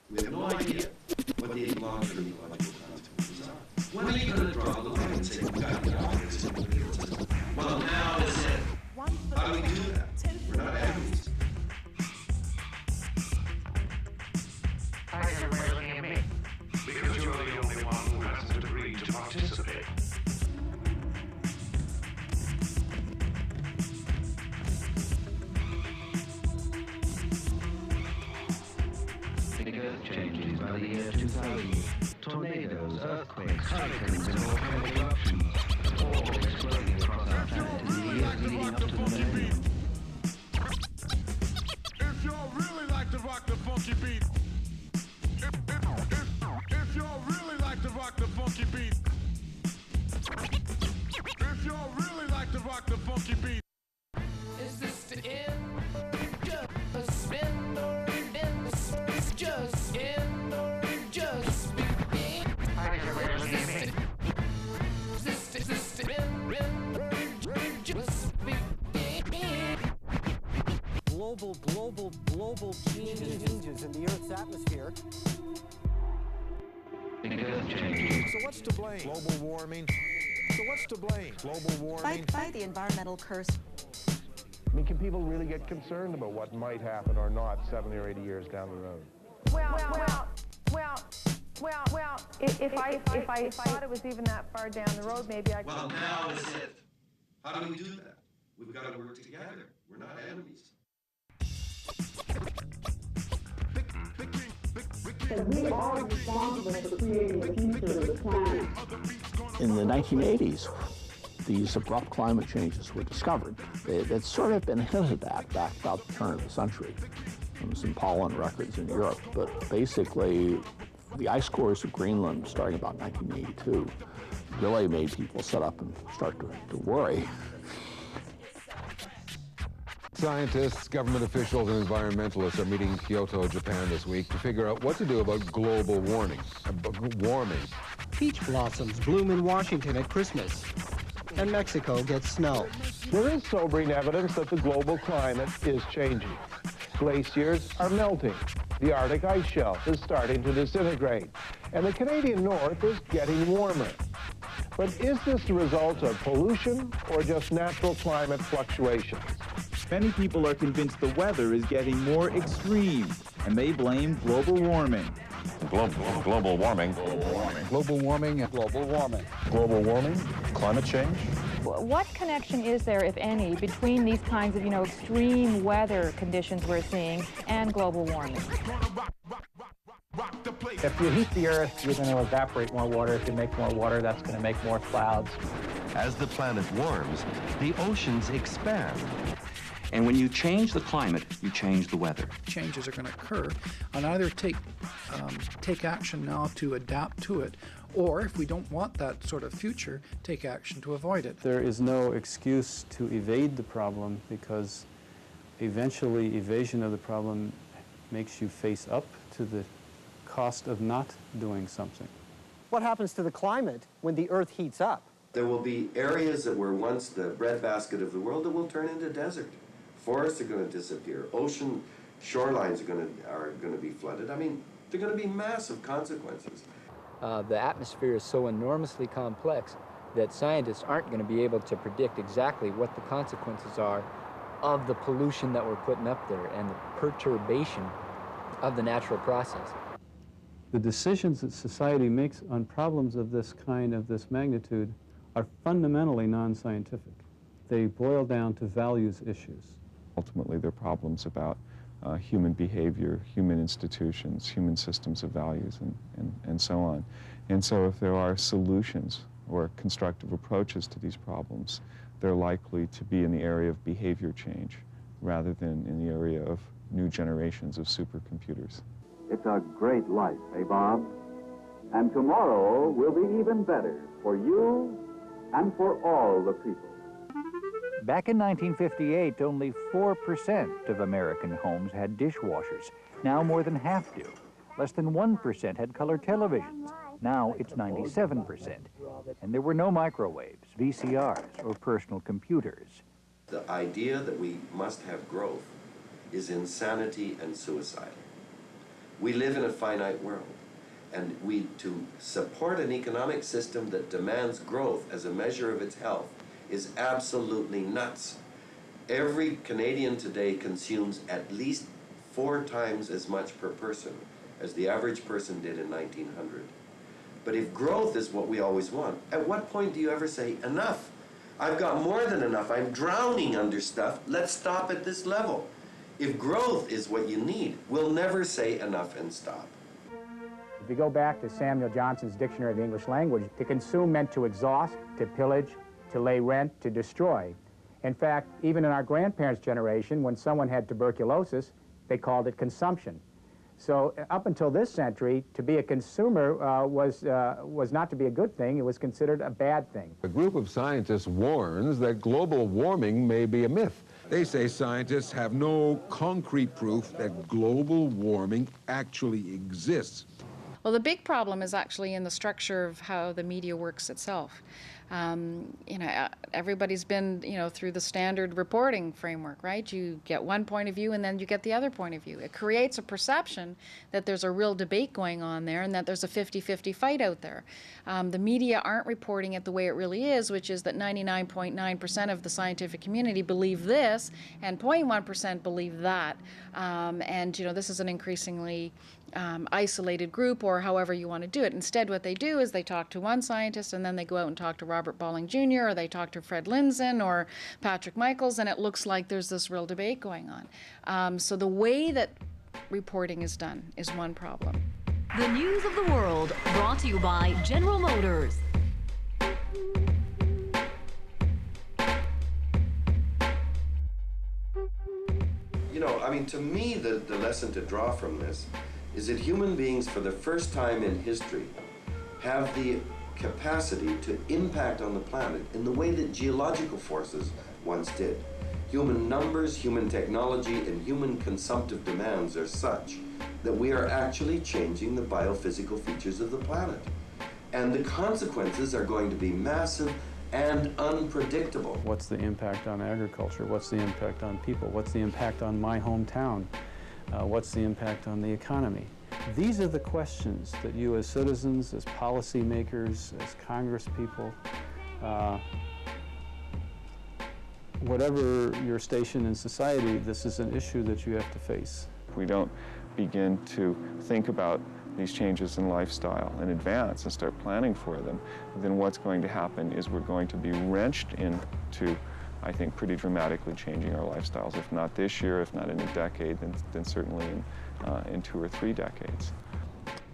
We have no idea what the long-term ecological consequences are. When are you going to draw the line and say, we've got to get off this nuclear system? Well, now is it. How do we do that? We're not enemies. Because you're the only one who hasn't agreed to participate. Big earth changes by the year 2000. Tornadoes, earthquakes, hurricanes, and volcanic eruptions, all exploding across our planet in the years leading up to the millennium. If y'all really like to rock the funky beat, if y'all really like to rock the funky beat, if y'all really like to rock the funky beat. Is this the end? Just a spin or end? It's just end or just begin? Is this the end or just begin? Global changes in the Earth's atmosphere. Big earth changes. So what's to blame? Global warming. So what's to blame? Global warming. By the environmental curse. I mean, can people really get concerned about what might happen or not 70 or 80 years down the road? If I thought it was even that far down the road, maybe I could. Well, now is it. How do we do that? We've got to work together. We're not enemies. We are responsible for creating the future of the planet. In the 1980s, these abrupt climate changes were discovered. They'd sort of been hinted at back about the turn of the century from some pollen records in Europe, but basically the ice cores of Greenland starting about 1982 really made people sit up and start to worry. Scientists, government officials, and environmentalists are meeting in Kyoto, Japan this week to figure out what to do about global warming. Peach blossoms bloom in Washington at Christmas, and Mexico gets snow. There is sobering evidence that the global climate is changing. Glaciers are melting. The Arctic ice shelf is starting to disintegrate. And the Canadian North is getting warmer. But is this the result of pollution or just natural climate fluctuations? Many people are convinced the weather is getting more extreme, and they blame global warming. Global warming. Global warming. Global warming. Global warming. Climate change. What connection is there, if any, between these kinds of, extreme weather conditions we're seeing and global warming? If you heat the Earth, you're going to evaporate more water. If you make more water, that's going to make more clouds. As the planet warms, the oceans expand. And when you change the climate, you change the weather. Changes are going to occur, and either take action now to adapt to it, or if we don't want that sort of future, take action to avoid it. There is no excuse to evade the problem, because eventually evasion of the problem makes you face up to the cost of not doing something. What happens to the climate when the Earth heats up? There will be areas that were once the breadbasket of the world that will turn into desert. Forests are going to disappear. Ocean shorelines are going to be flooded. I mean, they're going to be massive consequences. The atmosphere is so enormously complex that scientists aren't going to be able to predict exactly what the consequences are of the pollution that we're putting up there and the perturbation of the natural process. The decisions that society makes on problems of this kind, of this magnitude, are fundamentally non-scientific. They boil down to values issues. Ultimately, they're problems about human behavior, human institutions, human systems of values, and so on. And so if there are solutions or constructive approaches to these problems, they're likely to be in the area of behavior change rather than in the area of new generations of supercomputers. It's a great life, eh, Bob? And tomorrow will be even better for you and for all the people. Back in 1958, only 4% of American homes had dishwashers. Now more than half do. Less than 1% had color televisions. Now it's 97%. And there were no microwaves, VCRs, or personal computers. The idea that we must have growth is insanity and suicidal. We live in a finite world. And to support an economic system that demands growth as a measure of its health is absolutely nuts. Every Canadian today consumes at least 4 times as much per person as the average person did in 1900. But if growth is what we always want, at what point do you ever say, enough? I've got more than enough. I'm drowning under stuff. Let's stop at this level. If growth is what you need, we'll never say enough and stop. If you go back to Samuel Johnson's Dictionary of the English Language, to consume meant to exhaust, to pillage, to lay rent, to destroy. In fact, even in our grandparents' generation, when someone had tuberculosis, they called it consumption. So up until this century, to be a consumer was not to be a good thing. It was considered a bad thing. A group of scientists warns that global warming may be a myth. They say scientists have no concrete proof that global warming actually exists. Well, the big problem is actually in the structure of how the media works itself. You know, everybody's been, you know, through the standard reporting framework, right? You get one point of view and then you get the other point of view. It creates a perception that there's a real debate going on there and that there's a 50-50 fight out there. The media aren't reporting it the way it really is, which is that 99.9% of the scientific community believe this and 0.1% believe that. And, you know, this is an increasingly isolated group, or however you want to do it. Instead, what they do is they talk to one scientist and then they go out and talk to Robert Balling Jr., or they talk to Fred Lindzen or Patrick Michaels, and it looks like there's this real debate going on. So the way that reporting is done is one problem. The news of the world, brought to you by General Motors. You know, I mean, to me, the lesson to draw from this is that human beings, for the first time in history, have the capacity to impact on the planet in the way that geological forces once did. Human numbers, human technology, and human consumptive demands are such that we are actually changing the biophysical features of the planet. And the consequences are going to be massive and unpredictable. What's the impact on agriculture? What's the impact on people? What's the impact on my hometown? What's the impact on the economy? These are the questions that you as citizens, as policymakers, as congresspeople, whatever your station in society, this is an issue that you have to face. If we don't begin to think about these changes in lifestyle in advance and start planning for them, then what's going to happen is we're going to be wrenched into, I think, pretty dramatically changing our lifestyles. If not this year, if not in a decade, then certainly in 2 or 3 decades.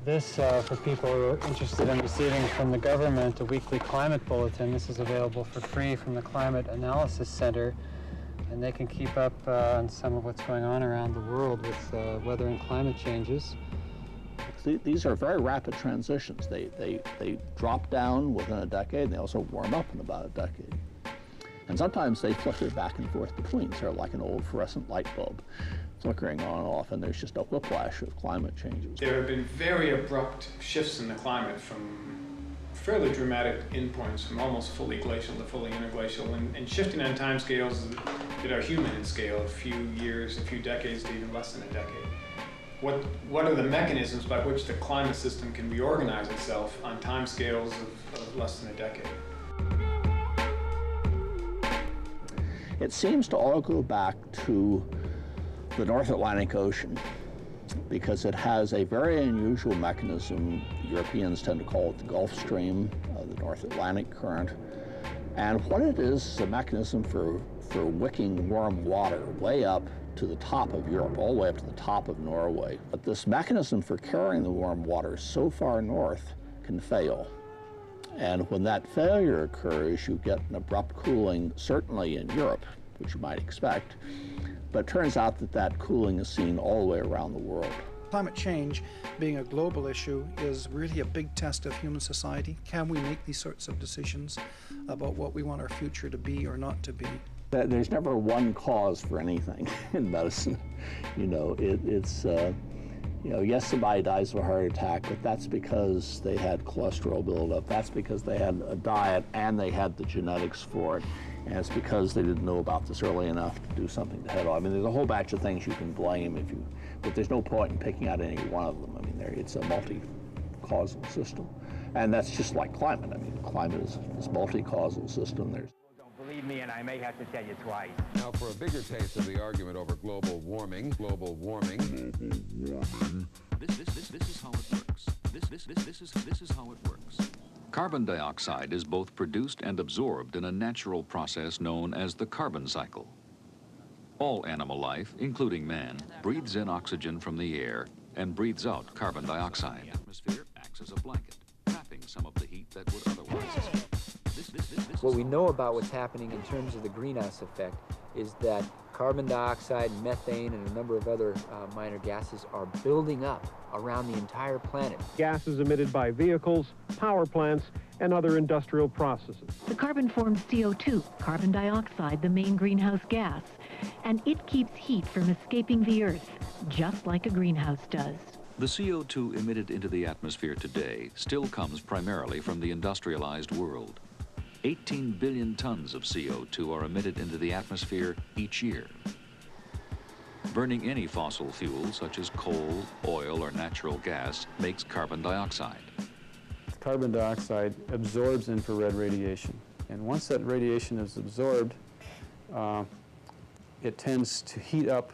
This, for people who are interested in receiving from the government a weekly climate bulletin, this is available for free from the Climate Analysis Center, and they can keep up on some of what's going on around the world with weather and climate changes. These are very rapid transitions. They drop down within a decade, and they also warm up in about a decade. And sometimes they flicker back and forth between, sort of like an old fluorescent light bulb, flickering on and off, and there's just a whiplash of climate changes. There have been very abrupt shifts in the climate from fairly dramatic endpoints, from almost fully glacial to fully interglacial, and shifting on time scales that are human in scale, a few years, a few decades to even less than a decade. What are the mechanisms by which the climate system can reorganize itself on time scales of less than a decade? It seems to all go back to the North Atlantic Ocean, because it has a very unusual mechanism. Europeans tend to call it the Gulf Stream, the North Atlantic current. And what it is a mechanism for wicking warm water way up to the top of Europe, all the way up to the top of Norway. But this mechanism for carrying the warm water so far north can fail. And when that failure occurs, you get an abrupt cooling, certainly in Europe, which you might expect. But it turns out that that cooling is seen all the way around the world. Climate change, being a global issue, is really a big test of human society. Can we make these sorts of decisions about what we want our future to be or not to be? There's never one cause for anything in medicine. You know, yes, somebody dies of a heart attack, but that's because they had cholesterol buildup. That's because they had a diet and they had the genetics for it. And it's because they didn't know about this early enough to do something to head off. I mean, there's a whole batch of things you can blame but there's no point in picking out any one of them. I mean, it's a multi-causal system. And that's just like climate. I mean, climate is this multi-causal system. Don't believe me, and I may have to tell you twice. Now, for a bigger taste of the argument over global warming. This is how it works. This is how it works. Carbon dioxide is both produced and absorbed in a natural process known as the carbon cycle. All animal life, including man, breathes in oxygen from the air and breathes out carbon dioxide. The atmosphere acts as a blanket, trapping some of the heat that would otherwise escape. What we know about what's happening in terms of the greenhouse effect is that carbon dioxide, methane, and a number of other minor gases are building up around the entire planet. Gases emitted by vehicles, power plants, and other industrial processes. The carbon forms CO2, carbon dioxide, the main greenhouse gas, and it keeps heat from escaping the Earth, just like a greenhouse does. The CO2 emitted into the atmosphere today still comes primarily from the industrialized world. 18 billion tons of CO2 are emitted into the atmosphere each year. Burning any fossil fuel, such as coal, oil, or natural gas, makes carbon dioxide. Carbon dioxide absorbs infrared radiation, and once that radiation is absorbed, it tends to heat up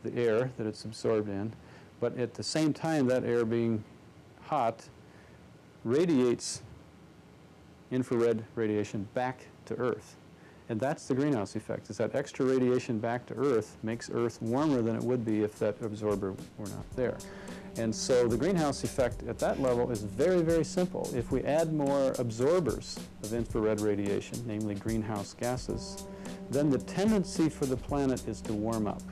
the air that it's absorbed in, but at the same time, that air being hot radiates infrared radiation back to Earth. And that's the greenhouse effect, is that extra radiation back to Earth makes Earth warmer than it would be if that absorber were not there. And so the greenhouse effect at that level is very, very simple. If we add more absorbers of infrared radiation, namely greenhouse gases, then the tendency for the planet is to warm up.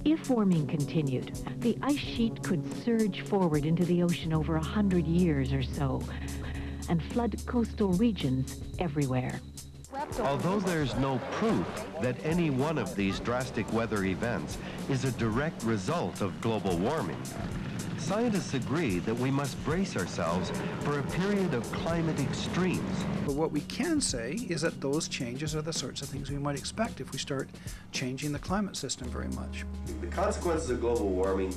If warming continued, the ice sheet could surge forward into the ocean over 100 years or so and flood coastal regions everywhere. Although there's no proof that any one of these drastic weather events is a direct result of global warming, scientists agree that we must brace ourselves for a period of climate extremes. But what we can say is that those changes are the sorts of things we might expect if we start changing the climate system very much. The consequences of global warming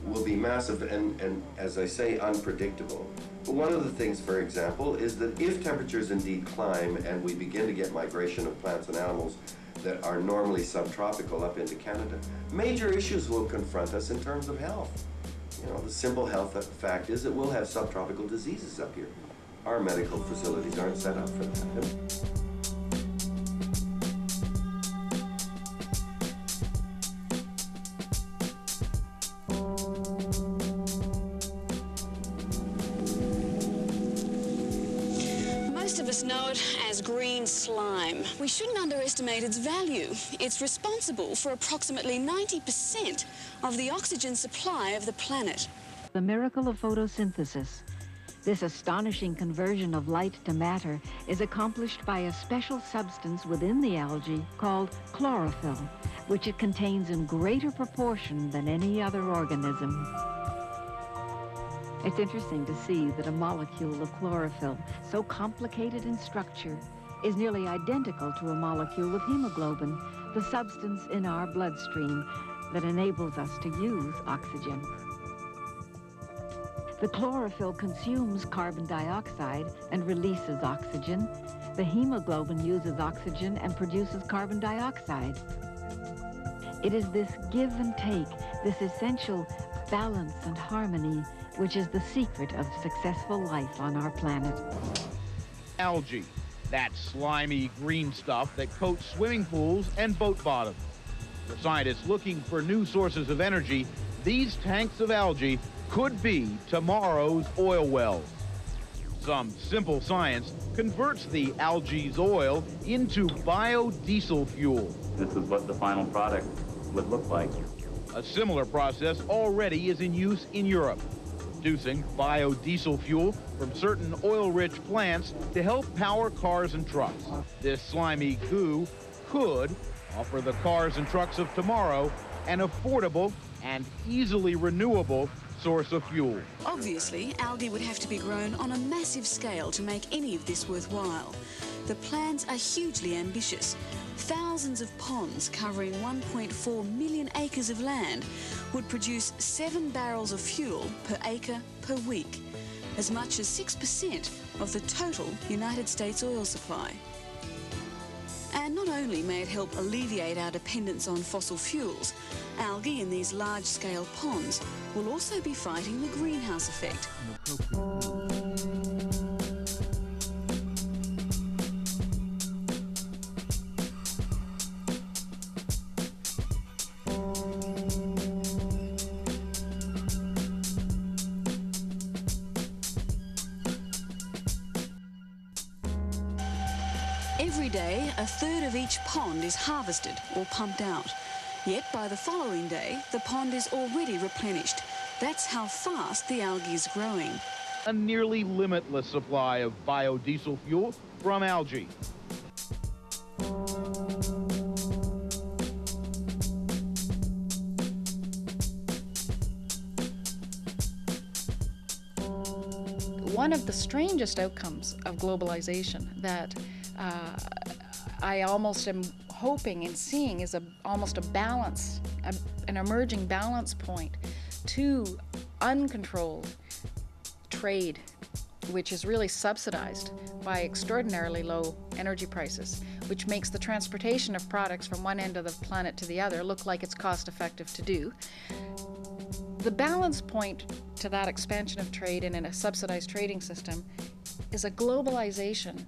will be massive and as I say, unpredictable. But one of the things, for example, is that if temperatures indeed climb and we begin to get migration of plants and animals that are normally subtropical up into Canada, major issues will confront us in terms of health. You know, the simple health fact is that we'll have subtropical diseases up here. Our medical facilities aren't set up for that. Know it as green slime. We shouldn't underestimate its value. It's responsible for approximately 90% of the oxygen supply of the planet. The miracle of photosynthesis. This astonishing conversion of light to matter is accomplished by a special substance within the algae called chlorophyll, which it contains in greater proportion than any other organism. It's interesting to see that a molecule of chlorophyll, so complicated in structure, is nearly identical to a molecule of hemoglobin, the substance in our bloodstream that enables us to use oxygen. The chlorophyll consumes carbon dioxide and releases oxygen. The hemoglobin uses oxygen and produces carbon dioxide. It is this give and take, this essential balance and harmony, which is the secret of successful life on our planet. Algae, that slimy green stuff that coats swimming pools and boat bottoms. For scientists looking for new sources of energy, these tanks of algae could be tomorrow's oil wells. Some simple science converts the algae's oil into biodiesel fuel. This is what the final product would look like. A similar process already is in use in Europe, producing biodiesel fuel from certain oil-rich plants to help power cars and trucks. This slimy goo could offer the cars and trucks of tomorrow an affordable and easily renewable source of fuel. Obviously, algae would have to be grown on a massive scale to make any of this worthwhile. the plans are hugely ambitious. Thousands of ponds covering 1.4 million acres of land would produce 7 barrels of fuel per acre per week, as much as 6% of the total United States oil supply. And not only may it help alleviate our dependence on fossil fuels, algae in these large-scale ponds will also be fighting the greenhouse effect. Every day, a third of each pond is harvested or pumped out. Yet by the following day, the pond is already replenished. That's how fast the algae is growing. A nearly limitless supply of biodiesel fuel from algae. One of the strangest outcomes of globalization that I almost am hoping and seeing is almost a balance, an emerging balance point to uncontrolled trade, which is really subsidized by extraordinarily low energy prices, which makes the transportation of products from one end of the planet to the other look like it's cost effective to do. The balance point to that expansion of trade and in a subsidized trading system is a globalization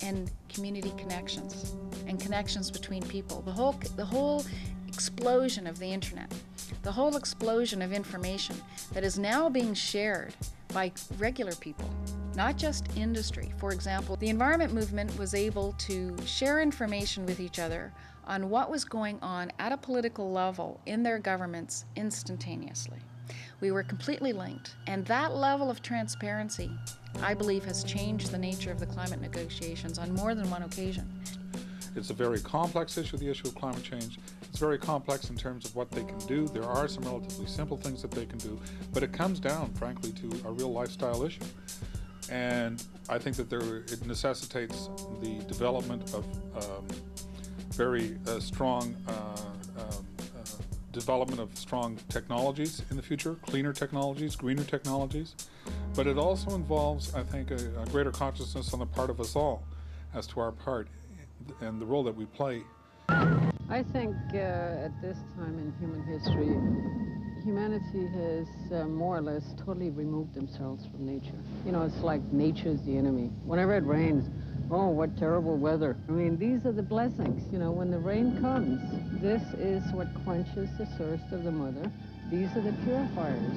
and community connections and connections between people. The whole explosion of the internet, the whole explosion of information that is now being shared by regular people, not just industry. For example, the environment movement was able to share information with each other on what was going on at a political level in their governments instantaneously. We were completely linked, and that level of transparency, I believe, has changed the nature of the climate negotiations on more than one occasion. It's a very complex issue, the issue of climate change. It's very complex in terms of what they can do. There are some relatively simple things that they can do, but it comes down, frankly, to a real lifestyle issue. And I think that it necessitates the development of very strong development of strong technologies in the future, cleaner technologies, greener technologies. But it also involves, I think, a greater consciousness on the part of us all as to our part and the role that we play. I think at this time in human history, humanity has more or less totally removed themselves from nature. You know, it's like nature's the enemy. Whenever it rains, oh, what terrible weather. I mean, these are the blessings. You know, when the rain comes, this is what quenches the thirst of the mother. These are the purifiers,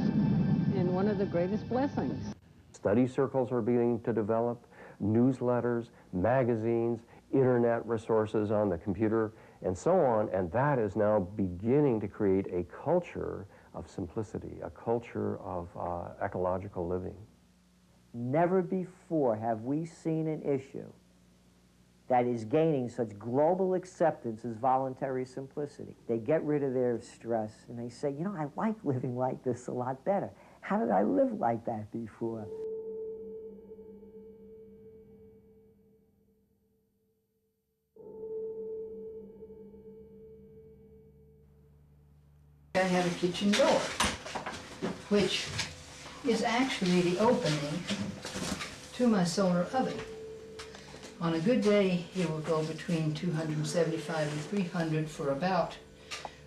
and one of the greatest blessings. Study circles are beginning to develop, newsletters, magazines, internet resources on the computer, and so on, and that is now beginning to create a culture of simplicity, a culture of ecological living. Never before have we seen an issue that is gaining such global acceptance as voluntary simplicity. They get rid of their stress and they say, you know, I like living like this a lot better. How did I live like that before? I have a kitchen door, which is actually the opening to my solar oven. On a good day, it will go between 275 and 300 for about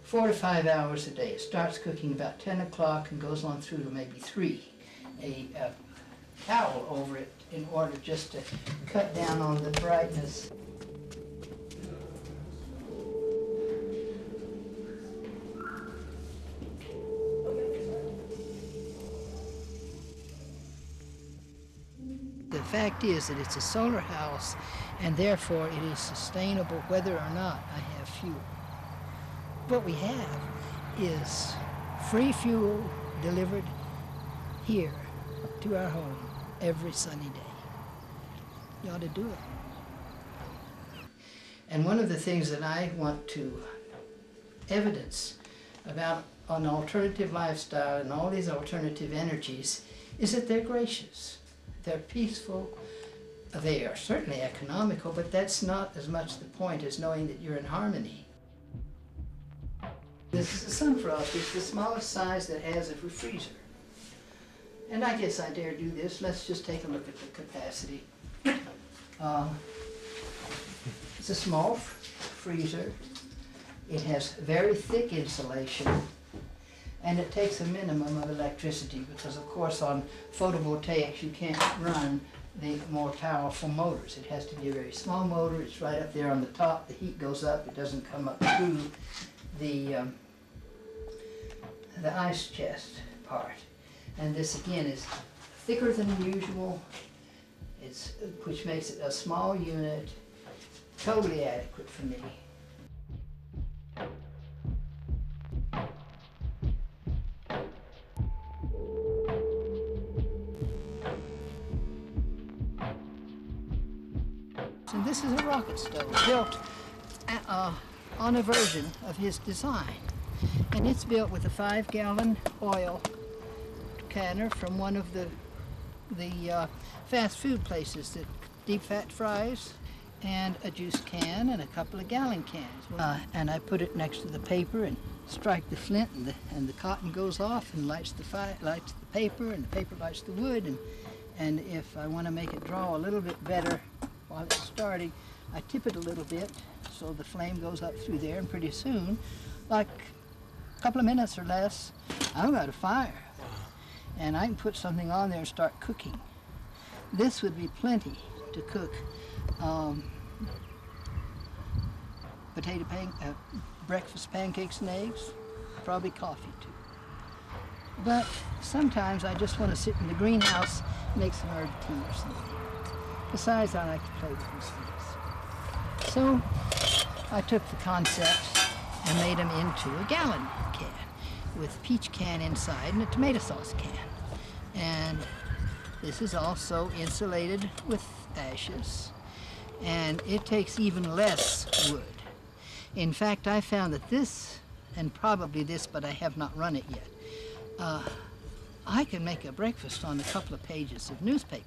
4 to 5 hours a day. It starts cooking about 10 o'clock and goes on through to maybe 3. A towel over it in order just to cut down on the brightness. The fact is that it's a solar house, and therefore it is sustainable whether or not I have fuel. What we have is free fuel delivered here to our home every sunny day. You ought to do it. And one of the things that I want to evidence about an alternative lifestyle and all these alternative energies is that they're gracious. They're peaceful, They are certainly economical, but that's not as much the point as knowing that you're in harmony. This is a sunfrost. It's the smallest size that has a freezer. And I guess I dare do this. Let's just take a look at the capacity. It's a small freezer. It has very thick insulation, and it takes a minimum of electricity because, of course, on photovoltaics you can't run the more powerful motors. It has to be a very small motor. It's right up there on the top. The heat goes up. It doesn't come up through the ice chest part. And this again is thicker than usual, which makes it a small unit, totally adequate for me. And this is a rocket stove built on a version of his design. And it's built with a 5-gallon oil canner from one of the fast food places that deep fat fries, and a juice can and a couple of gallon cans. And I put it next to the paper and strike the flint, and the cotton goes off and lights the paper, and the paper lights the wood. And if I want to make it draw a little bit better while it's starting, I tip it a little bit so the flame goes up through there, and pretty soon, like a couple of minutes or less, I've got a fire. And I can put something on there and start cooking. This would be plenty to cook breakfast pancakes and eggs, probably coffee too. But sometimes I just want to sit in the greenhouse and make some herb tea or something. Besides, I like to play with these things. So I took the concepts and made them into a gallon can with peach can inside and a tomato sauce can. And this is also insulated with ashes, and it takes even less wood. In fact, I found that this, and probably this, but I have not run it yet, I can make a breakfast on a couple of pages of newspaper.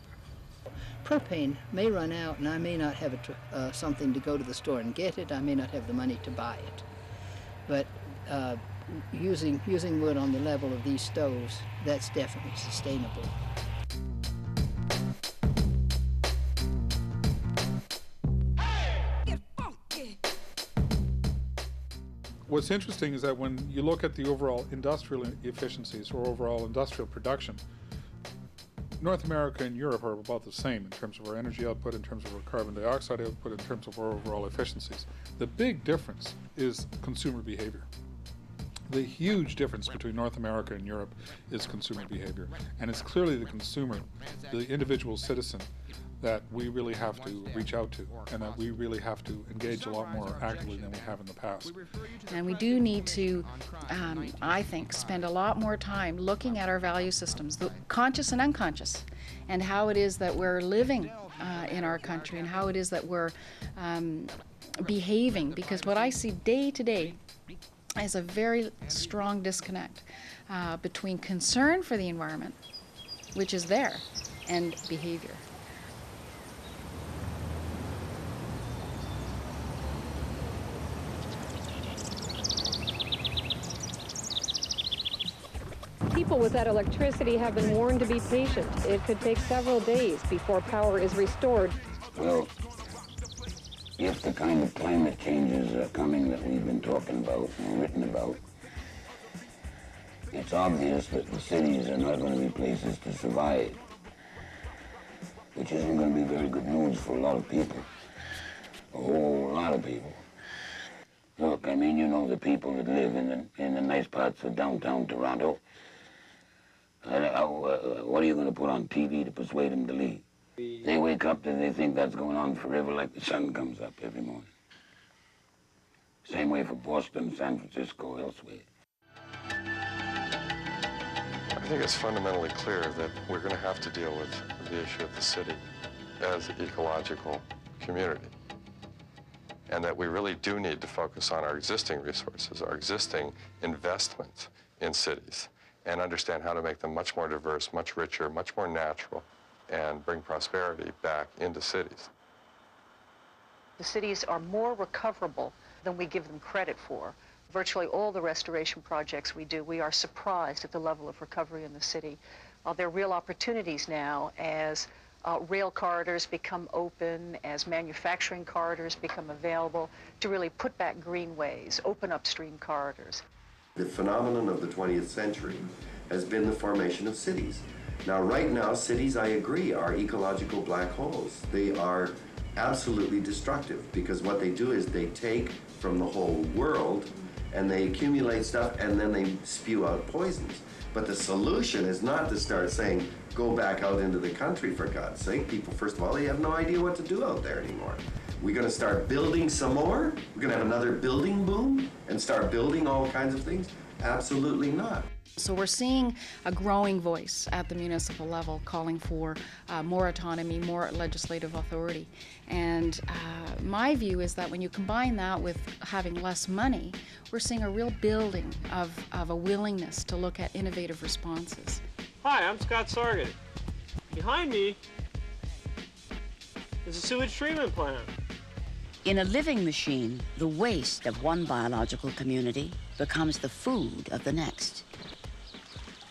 Propane may run out, and I may not have something to go to the store and get it. I may not have the money to buy it. But using wood on the level of these stoves, that's definitely sustainable. What's interesting is that when you look at the overall industrial efficiencies or overall industrial production, North America and Europe are about the same in terms of our energy output, in terms of our carbon dioxide output, in terms of our overall efficiencies. The big difference is consumer behavior. The huge difference between North America and Europe is consumer behavior. And it's clearly the consumer, the individual citizen, that we really have to reach out to, and that we really have to engage a lot more actively than we have in the past. And we do need to, I think, spend a lot more time looking at our value systems, the conscious and unconscious, and how it is that we're living in our country and how it is that we're behaving. Because what I see day to day is a very strong disconnect between concern for the environment, which is there, and behavior. People without electricity have been warned to be patient. It could take several days before power is restored. Well, if the kind of climate changes are coming that we've been talking about and written about, it's obvious that the cities are not going to be places to survive, which isn't going to be very good news for a lot of people, a whole lot of people. Look, I mean, you know the people that live in the nice parts of downtown Toronto. What are you going to put on TV to persuade them to leave? They wake up and they think that's going on forever, like the sun comes up every morning. Same way for Boston, San Francisco, elsewhere. I think it's fundamentally clear that we're going to have to deal with the issue of the city as an ecological community, and that we really do need to focus on our existing resources, our existing investments in cities, and understand how to make them much more diverse, much richer, much more natural, and bring prosperity back into cities. The cities are more recoverable than we give them credit for. Virtually all the restoration projects we do, we are surprised at the level of recovery in the city. There are real opportunities now as rail corridors become open, as manufacturing corridors become available, to really put back greenways, open up stream corridors. The phenomenon of the 20th century has been the formation of cities. Now, right now, cities, I agree, are ecological black holes. They are absolutely destructive because what they do is they take from the whole world and they accumulate stuff and then they spew out poisons. But the solution is not to start saying, go back out into the country, for God's sake. People, first of all, they have no idea what to do out there anymore. We're going to start building some more? We're going to have another building boom and start building all kinds of things? Absolutely not. So we're seeing a growing voice at the municipal level calling for more autonomy, more legislative authority. And my view is that when you combine that with having less money, we're seeing a real building of a willingness to look at innovative responses. Hi, I'm Scott Sargent. Behind me is a sewage treatment plant. In a living machine, the waste of one biological community becomes the food of the next.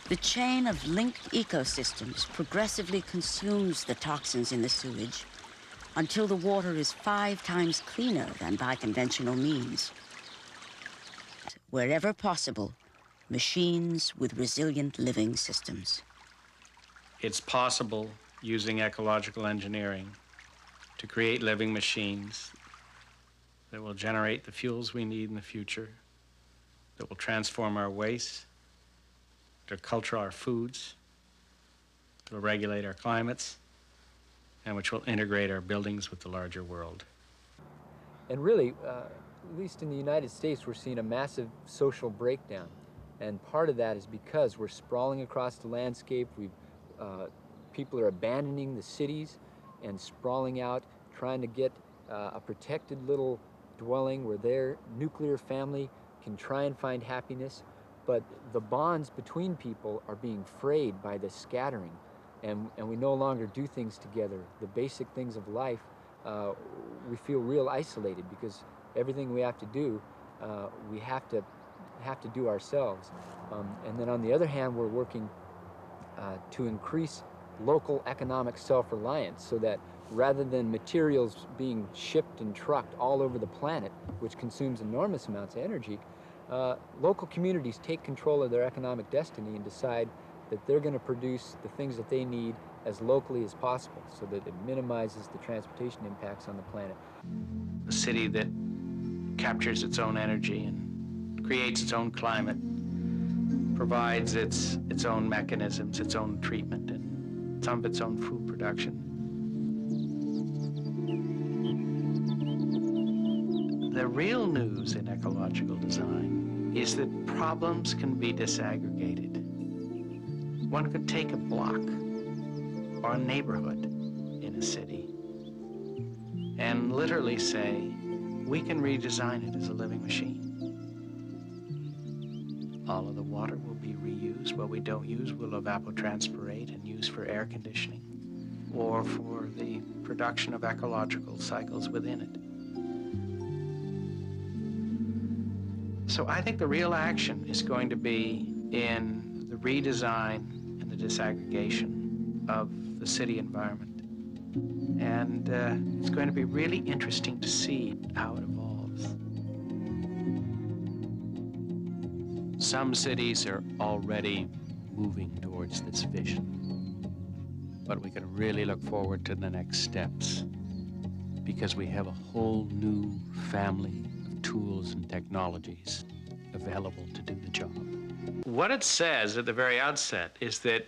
The chain of linked ecosystems progressively consumes the toxins in the sewage until the water is 5 times cleaner than by conventional means. Wherever possible, machines with resilient living systems. It's possible, using ecological engineering, to create living machines that will generate the fuels we need in the future, that will transform our waste, to culture our foods, to regulate our climates, and which will integrate our buildings with the larger world. And really, at least in the United States, we're seeing a massive social breakdown. And part of that is because we're sprawling across the landscape. People are abandoning the cities and sprawling out, trying to get a protected little dwelling where their nuclear family can try and find happiness. But the bonds between people are being frayed by the scattering, and we no longer do things together. The basic things of life, we feel real isolated because everything we have to do, we have to do ourselves. And then on the other hand, we're working to increase local economic self-reliance so that rather than materials being shipped and trucked all over the planet, which consumes enormous amounts of energy, local communities take control of their economic destiny and decide that they're going to produce the things that they need as locally as possible so that it minimizes the transportation impacts on the planet. A city that captures its own energy and creates its own climate, provides its own mechanisms, its own treatment, and some of its own food production. The real news in ecological design is that problems can be disaggregated. One could take a block or a neighborhood in a city and literally say, we can redesign it as a living machine. All of the water will be reused. What we don't use will evapotranspirate and use for air conditioning or for the production of ecological cycles within it. So I think the real action is going to be in the redesign and the disaggregation of the city environment. And it's going to be really interesting to see how it evolves. Some cities are already moving towards this vision, but we can really look forward to the next steps because we have a whole new family of tools and technologies available to do the job. What it says at the very outset is that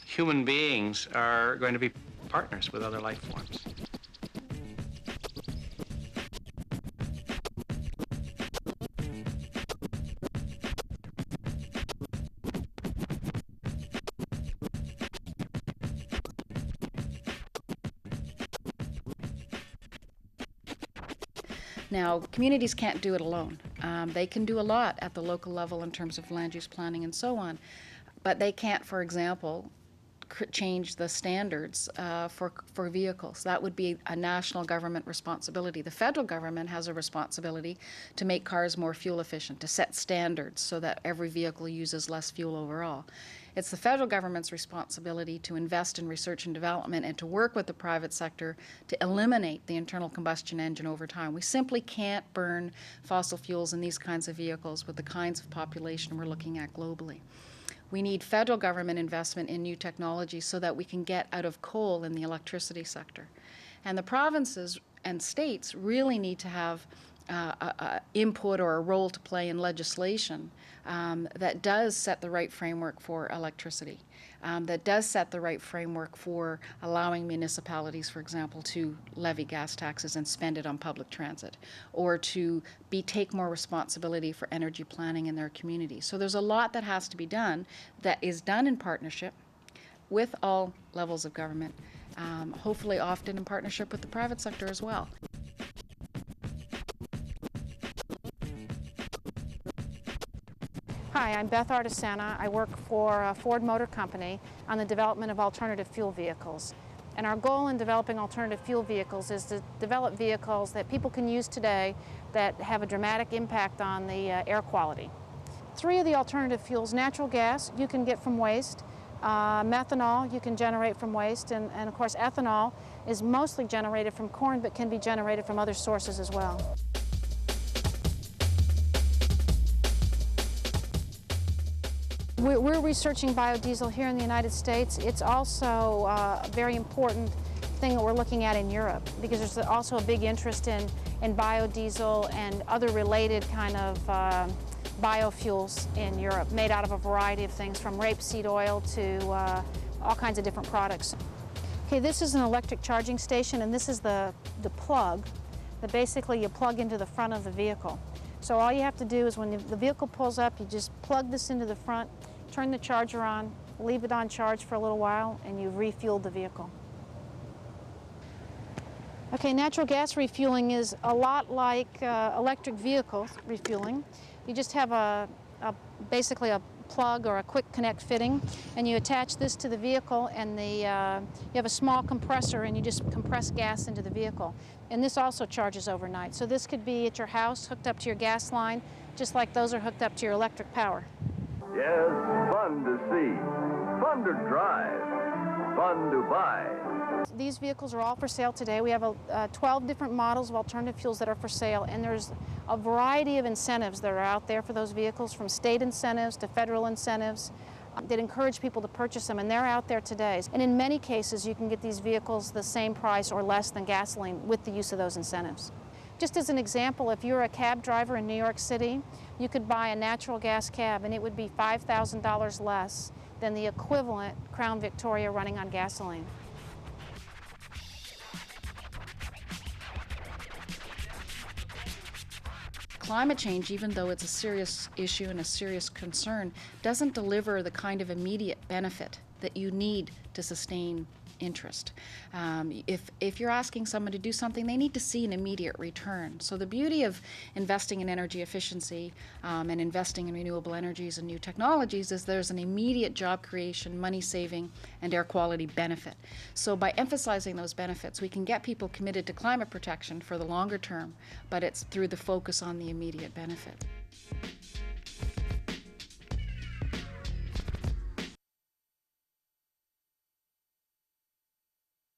human beings are going to be partners with other life forms. Now, communities can't do it alone. They can do a lot at the local level in terms of land use planning and so on, but they can't, for example, change the standards for vehicles. That would be a national government responsibility. The federal government has a responsibility to make cars more fuel efficient, to set standards so that every vehicle uses less fuel overall. It's the federal government's responsibility to invest in research and development and to work with the private sector to eliminate the internal combustion engine over time. We simply can't burn fossil fuels in these kinds of vehicles with the kinds of population we're looking at globally. We need federal government investment in new technologies so that we can get out of coal in the electricity sector. And the provinces and states really need to have input or a role to play in legislation that does set the right framework for electricity, that does set the right framework for allowing municipalities, for example, to levy gas taxes and spend it on public transit, or to take more responsibility for energy planning in their communities. So there's a lot that has to be done that is done in partnership with all levels of government, hopefully often in partnership with the private sector as well. Hi, I'm Beth Artisana. I work for Ford Motor Company on the development of alternative fuel vehicles. And our goal in developing alternative fuel vehicles is to develop vehicles that people can use today that have a dramatic impact on the air quality. 3 of the alternative fuels, natural gas, you can get from waste. Methanol, you can generate from waste. And of course, ethanol is mostly generated from corn, but can be generated from other sources as well. We're researching biodiesel here in the United States. It's also a very important thing that we're looking at in Europe, because there's also a big interest in biodiesel and other related kind of biofuels in Europe, made out of a variety of things, from rapeseed oil to all kinds of different products. Okay, this is an electric charging station, and this is the plug that basically you plug into the front of the vehicle. So all you have to do is when the vehicle pulls up, you just plug this into the front, turn the charger on, leave it on charge for a little while, and you've refueled the vehicle. Okay, natural gas refueling is a lot like electric vehicle refueling. You just have basically a plug or a quick connect fitting, and you attach this to the vehicle, and you have a small compressor, and you just compress gas into the vehicle. And this also charges overnight. So this could be at your house, hooked up to your gas line, just like those are hooked up to your electric power. Yes, fun to see, fun to drive, fun to buy. These vehicles are all for sale today. We have 12 different models of alternative fuels that are for sale, and there's a variety of incentives that are out there for those vehicles, from state incentives to federal incentives that encourage people to purchase them, and they're out there today. And in many cases, you can get these vehicles the same price or less than gasoline with the use of those incentives. Just as an example, if you're a cab driver in New York City, you could buy a natural gas cab, and it would be $5,000 less than the equivalent Crown Victoria running on gasoline. Climate change, even though it's a serious issue and a serious concern, doesn't deliver the kind of immediate benefit that you need to sustain interest. If you're asking someone to do something, they need to see an immediate return. So the beauty of investing in energy efficiency and investing in renewable energies and new technologies is there's an immediate job creation, money saving, and air quality benefit. So by emphasizing those benefits, we can get people committed to climate protection for the longer term, but it's through the focus on the immediate benefit.